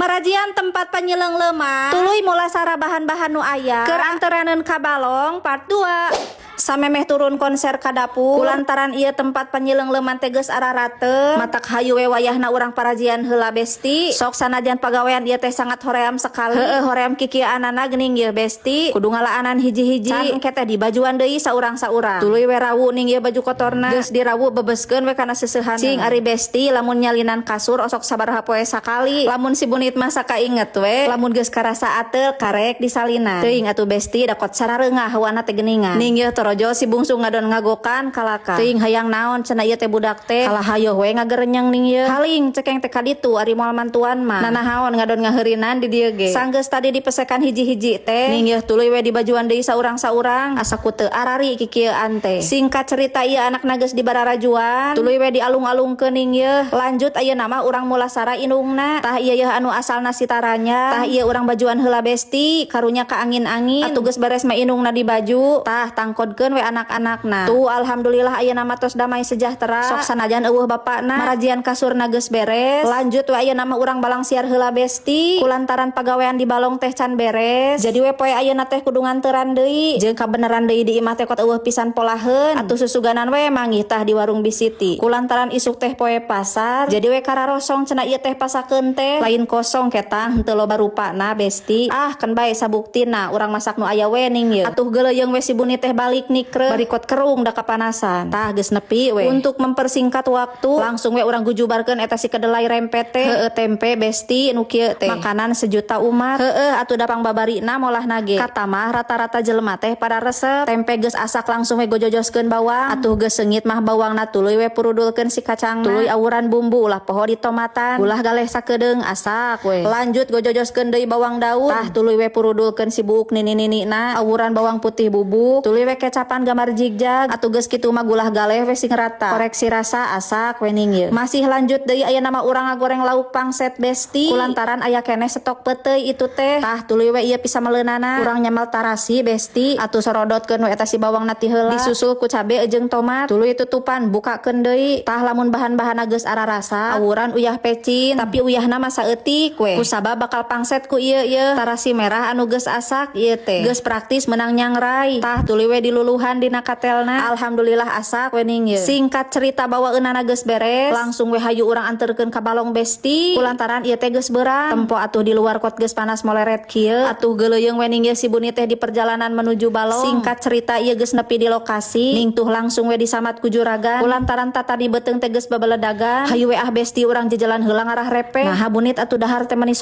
Merajian tempat penyelang lemah tuluy mulasara bahan-bahan nu aya keur antaraneun ka balong part 2 samemeh turun konser ka dapur kulantaran ieu tempat penyelang leuman teh geus ararate matak hayu we wayahna urang parajian heula besti sok sanajan pagawean ieu teh sangat hoream sekali hoream kikieuanana geuning ieu besti kudu ngalaanan hiji-hiji can engke teh dibajuan deui saurang-saurang tuluy we rawu ning ieu baju kotorna geus dirawu bebeskeun we kana seusehan cing ari besti lamun nyalinan kasur osok sabaraha poe sakali lamun si bunit mah sakainget we lamun geus karasa ateul karek disalinan teuing atuh besti dakot sarareungah hawana teh geuningan ning ieu torojo si bungsu ngadon ngagokan kalaka teuing hayang naon cenah ieu teh budak teh kalah hayo we ngagerenyang ning ieu haling cekeng teh ka ditu ari moal mantuan mah nanahaon ngadon ngaheurinan di dieu ge sanggeus tadi dipesekan hiji-hiji teh ning ieu tuluy we dibajuan deui saurang-saurang asa ku teu arari kikieuan teh singkat cerita ieu anakna geus dibararajuan tuluy we dialung-alungkeun ning ieu lanjut ayeuna mah urang mulasara indungna tah ieu anu asalna sitaranya tah ieu urang bajuan heula besti karunya ka angin-angin atuh geus beres mah indungna dibaju tah tangkodkeun we anak-anakna tuh alhamdulillah ayeuna mah tos damai sejahtera sok sanajan eueuh bapakna marajian kasurna geus beres lanjut we ayeuna mah urang balang siar heula besti kulantaran pagawean di balong teh can beres jadi we poe ayeuna teh kudu nganteuran deui jeung kabeneran deui di imah teh kot eueuh pisan polaheun atuh susuganan we manggih tah di warung bisiti kulantaran isuk teh poe pasar jadi we kararosong cenah ieu teh pasakeun teh lain kosong ketang henteu loba rupana besti kan bae sabuktina urang masak nu aya we ning ieu atuh geuleuyeung we si bunit teh balik nikre barikot kerung da kapanasan tah geus nepi we untuk mempersingkat waktu langsung we urang gujubarkeun eta si kedelai rempet teh tempe besti nu kieu teh makanan sejuta umat atuh dapang babarina molahna ge kata mah rata-rata jelema teh pada resep tempe geus asak langsung we gojojoskeun bawang atuh geus seungit mah bawangna tuluy we purudulkeun si kacangna tuluy awuran bumbu ulah poho di tomatan ulah galeh sakedeung asak we lanjut gojojoskeun deui bawang daun tah tuluy we purudulkeun si buuk nini-ninina awuran bawang putih bubuk tuluy we kecapan gambar jigjag atuh geus kitu mah gulah galeh we sing rata koreksi rasa asak we ning ieu masih lanjut deui ayeuna mah urang ngagoreng lauk pangset besti kulantaran aya keneh stok peuteuy itu teh tah tuluy we ieu pisa meleunana urang nyamel tarasi besti atuh sorodotkeun we eta si bawangna ti heula disusul ku cabe jeung tomat tuluy tutupan bukakeun deui tah lamun bahan-bahanna geus ararasa awuran uyah pecin tapi uyahna mah saeutik we kusabab bakal pangset ku ieu tarasi merah anu geus asak ieu teh geus praktis menang nyangrai tah tuluy we diluluhan dina katelna alhamdulillah asak we ning ieu singkat cerita bawaeunana geus beres langsung we hayu urang anterkeun ka balong besti kulantaran ieu teh geus beurang tempo atuh di luar kot geus panas moleret kieu atuh geuleuyeung we ning ieu si bunit teh di perjalanan menuju balong singkat cerita ieu geus nepi di lokasi ning tuh langsung we disamat ku juragan kulantaran tata di beuteung teh geus babeledagan hayu we besti urang jajalan heula ngarah repe nah bunit atuh dahar teh meuni